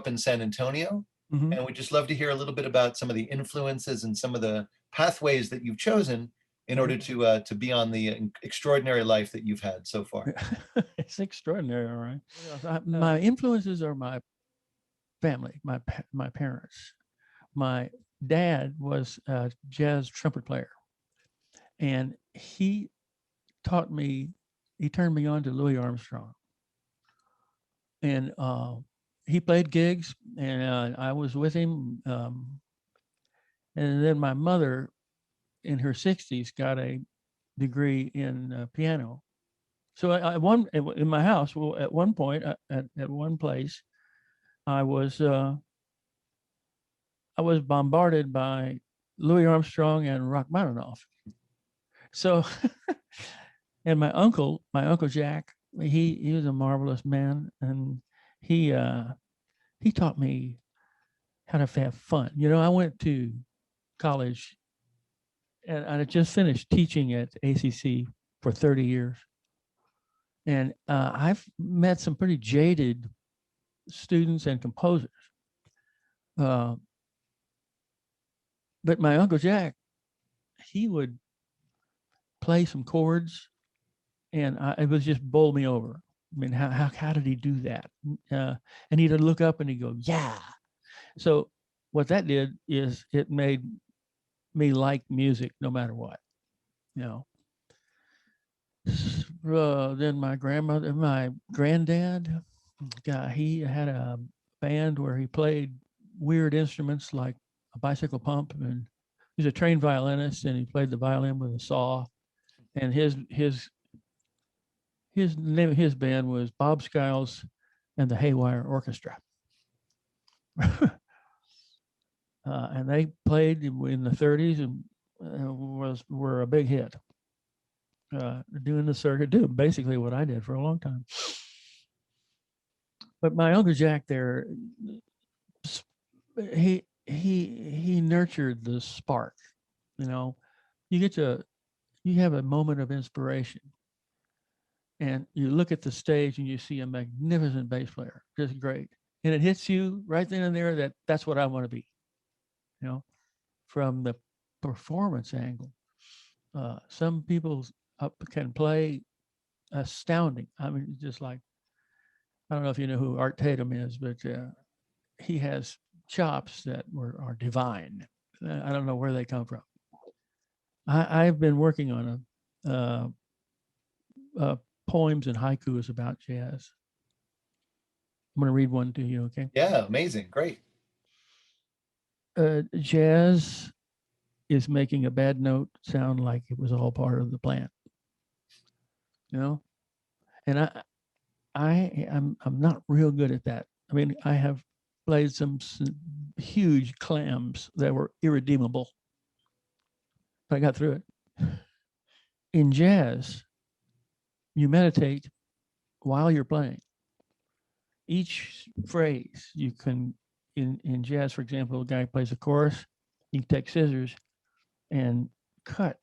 up in San Antonio, and we'd just love to hear a little bit about some of the influences and some of the pathways that you've chosen in order to be on the extraordinary life that you've had so far. It's extraordinary, all right. My influences are my family, my parents. My dad was a jazz trumpet player, and he taught me. He turned me on to Louis Armstrong, and he played gigs, and I was with him. And then my mother, in her 60s, got a degree in piano. So in my house, well, at one point, at one place, I was bombarded by Louis Armstrong and Rachmaninoff. So, and my uncle Jack, he was a marvelous man, and he taught me how to have fun. You know, I went to college, and I just finished teaching at ACC for 30 years, and I've met some pretty jaded students and composers. But my Uncle Jack, he would play some chords, and it was just bowl me over. I mean, how did he do that? And he'd look up and he'd go, yeah. So what that did is it made me like music no matter what, you know. Then my granddad, he had a band where he played weird instruments like a bicycle pump, and he's a trained violinist, and he played the violin with a saw. And his name of his band was Bob Skiles and the Haywire Orchestra. And they played in the 30s and were a big hit. Doing the circuit, doing basically what I did for a long time. But my Uncle Jack there, he nurtured the spark. You know, you have a moment of inspiration, and you look at the stage and you see a magnificent bass player, just great, and it hits you right then and there that's what I want to be. You know, from the performance angle, some people can play astounding. I mean, just like, I don't know if you know who Art Tatum is, but he has chops that are divine. I don't know where they come from. I've been working on poems and haikus about jazz. I'm going to read one to you, okay? Yeah, amazing, great. Jazz is making a bad note sound like it was all part of the plan. You know, and I'm not real good at that. I mean, I have played some huge clams that were irredeemable, but I got through it. In jazz, you meditate while you're playing. Each phrase you can, in jazz, for example, a guy plays a chorus, you can take scissors and cut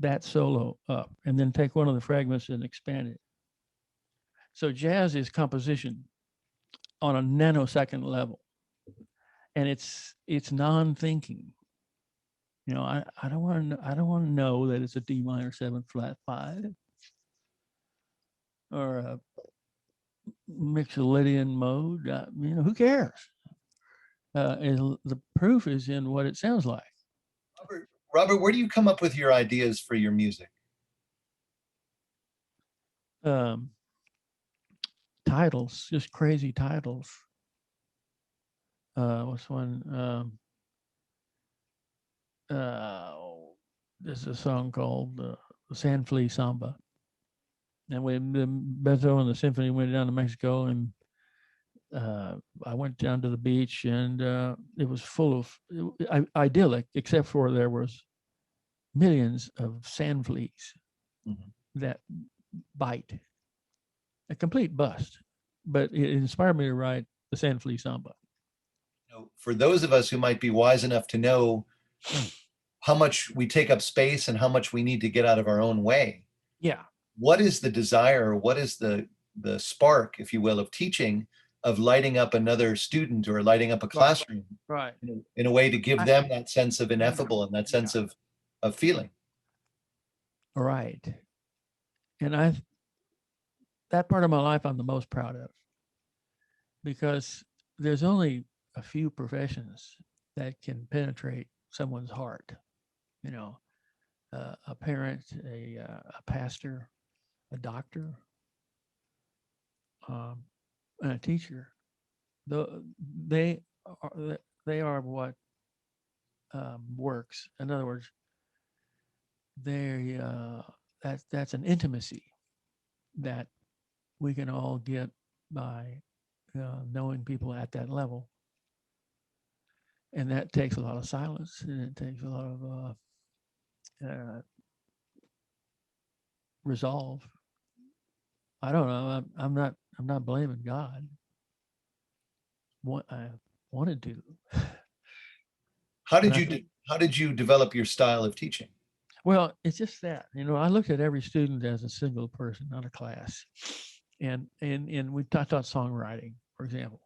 that solo up, and then take one of the fragments and expand it. So jazz is composition on a nanosecond level, and it's non-thinking. You know, I don't want to know that it's a D minor 7 flat 5 or a Mixolydian mode. You know, who cares? The proof is in what it sounds like. Robert, where do you come up with your ideas for your music? Titles, just crazy titles. What's one? There's a song called the Sand Flea Samba. And when Beto and the symphony went down to Mexico, and I went down to the beach, and it was full of idyllic, except for there was millions of sand fleas that bite. A complete bust, but it inspired me to write the Sand Flea Samba. You know, for those of us who might be wise enough to know how much we take up space and how much we need to get out of our own way. Yeah. What is the desire? What is the spark, if you will, of teaching of lighting up another student or lighting up a classroom Right. in a way to give them that sense of ineffable and that Yeah. sense of feeling. Right. And that part of my life I'm the most proud of, because there's only a few professions that can penetrate someone's heart. You know, a parent, a pastor, a doctor, and a teacher. They they are what works. In other words, they that's an intimacy that we can all get by knowing people at that level, and that takes a lot of silence, and it takes a lot of resolve. I don't know. I'm not blaming God. What I wanted to. How did you develop your style of teaching? Well, it's just that, I looked at every student as a single person, not a class. And we taught songwriting, for example.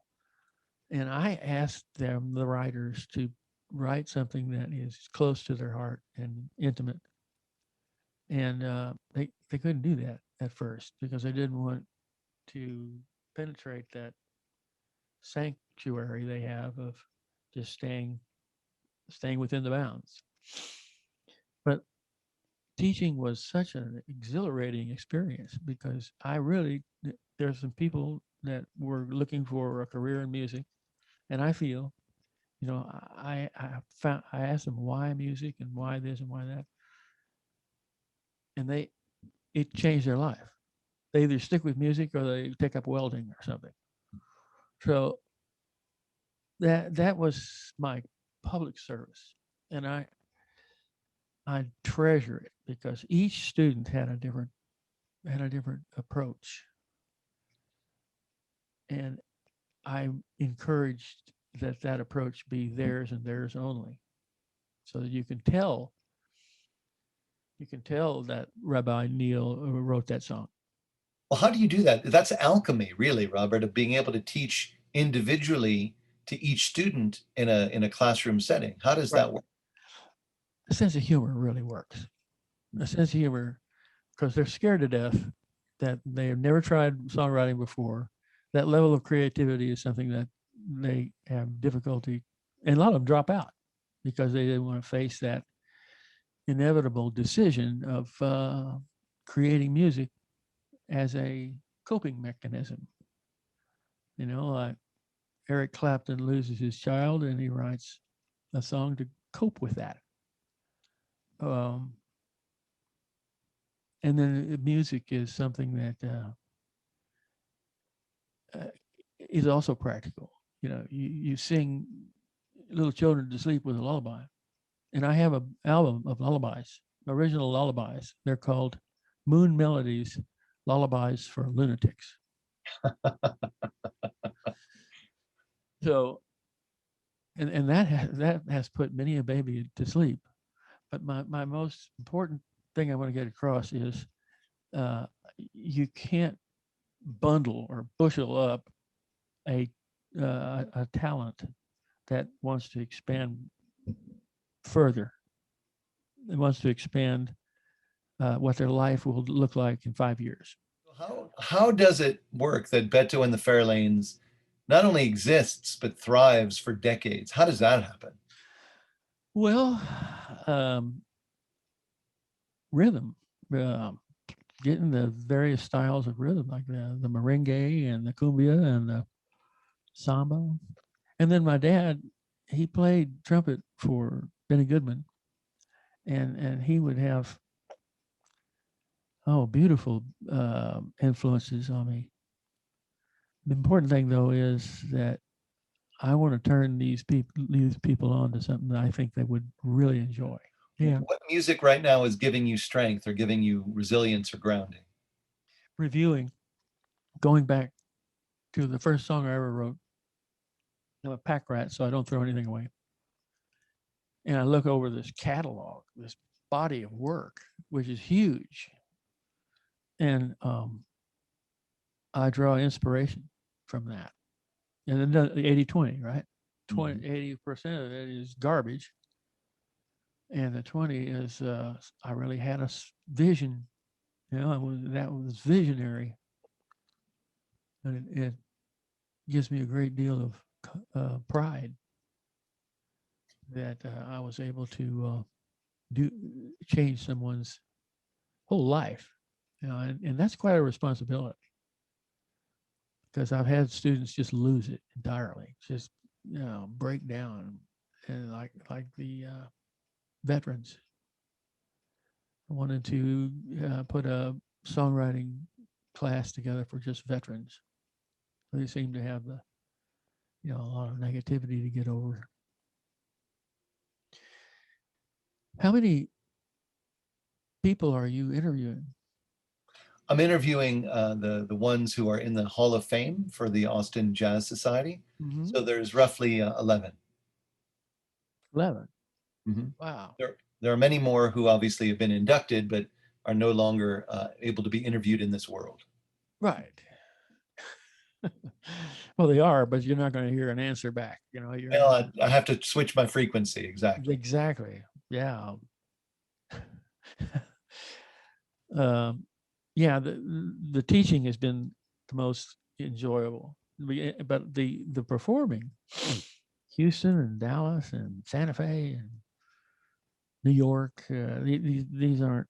And I asked them, the writers, to write something that is close to their heart and intimate. And they couldn't do that at first because they didn't want to penetrate that sanctuary they have of just staying within the bounds. But teaching was such an exhilarating experience because there's some people that were looking for a career in music, and I feel, I asked them why music and why this and why that, and it changed their life. They either stick with music or they take up welding or something. So that was my public service, and I treasure it because each student had a different approach, and I encouraged that approach be theirs and theirs only, so that you can tell that Rabbi Neil wrote that song. Well, how do you do that? That's alchemy, really, Robert, of being able to teach individually to each student in a classroom setting. How does Right. that work? A sense of humor really works. A sense of humor, because they're scared to death that they have never tried songwriting before. That level of creativity is something that they have difficulty, and a lot of them drop out because they didn't want to face that inevitable decision of creating music as a coping mechanism. Like Eric Clapton loses his child and he writes a song to cope with that. Um, and then music is something that is also practical. You sing little children to sleep with a lullaby. And I have an album of lullabies, original lullabies. They're called Moon Melodies, Lullabies for Lunatics. So, and that has put many a baby to sleep. But my most important thing I want to get across is uh, you can't bundle or bushel up a talent that wants to expand further. It wants to expand what their life will look like in 5 years. How does it work that Beto and the Fairlanes not only exists but thrives for decades? How does that happen? Well, rhythm, uh, getting the various styles of rhythm, like the merengue and the cumbia and the samba. And then my dad, he played trumpet for Benny Goodman, and he would have beautiful influences on me. The important thing though is that I want to turn these people on to something that I think they would really enjoy. Yeah. What music right now is giving you strength or giving you resilience or grounding? Reviewing, going back to the first song I ever wrote. I'm a pack rat, so I don't throw anything away. And I look over this catalog, this body of work, which is huge. And I draw inspiration from that. and then the 80-20, right? Mhm. 80% of it is garbage, and the 20 is I really had a vision. That was visionary, and it gives me a great deal of pride that I was able to do change someone's whole life. And that's quite a responsibility, because I've had students just lose it entirely, just break down, and like the veterans. I wanted to put a songwriting class together for just veterans. They seem to have a lot of negativity to get over. How many people are you interviewing? I'm interviewing the ones who are in the Hall of Fame for the Austin Jazz Society. Mm-hmm. So there's roughly 11. 11. Mhm. Wow. There are many more who obviously have been inducted, but are no longer able to be interviewed in this world. Right. Well, they are, but you're not going to hear an answer back. Well, I have to switch my frequency, exactly. Exactly. Yeah. Yeah. The teaching has been the most enjoyable, but the performing, Houston and Dallas and Santa Fe and New York, these aren't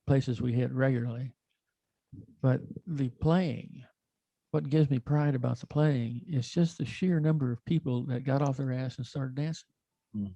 places we hit regularly. But the playing, what gives me pride about the playing is just the sheer number of people that got off their ass and started dancing. Mm.